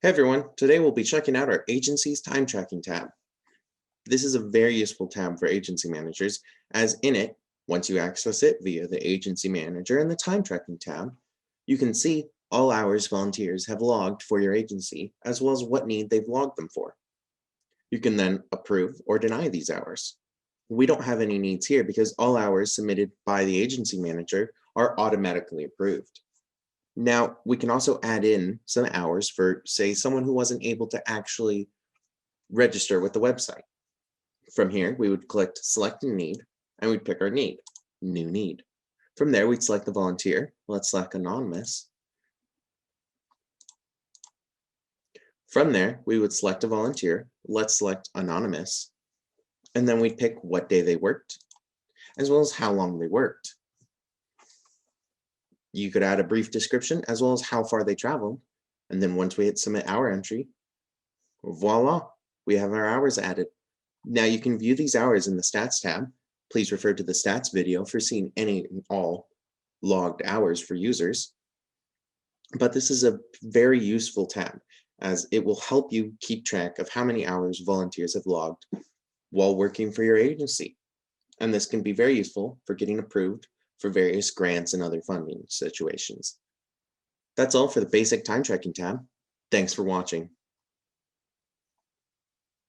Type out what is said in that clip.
Hey everyone, today we'll be checking out our agency's time tracking tab. This is a very useful tab for agency managers, as in it, once you access it via the agency manager and the time tracking tab, you can see all hours volunteers have logged for your agency, as well as what need they've logged them for. You can then approve or deny these hours. We don't have any needs here because all hours submitted by the agency manager are automatically approved. Now, we can also add in some hours for, say, someone who wasn't able to actually register with the website. From here, we would click Select a Need, and we'd pick our need, New Need. From there, we'd select the volunteer. Let's select Anonymous. From there, we would select a volunteer. Let's select Anonymous. And then we'd pick what day they worked, as well as how long they worked. You could add a brief description as well as how far they traveled. And then once we hit submit hour entry, voila, we have our hours added. Now you can view these hours in the stats tab. Please refer to the stats video for seeing any and all logged hours for users. But this is a very useful tab as it will help you keep track of how many hours volunteers have logged while working for your agency. And this can be very useful for getting approved for various grants and other funding situations. That's all for the basic time tracking tab. Thanks for watching.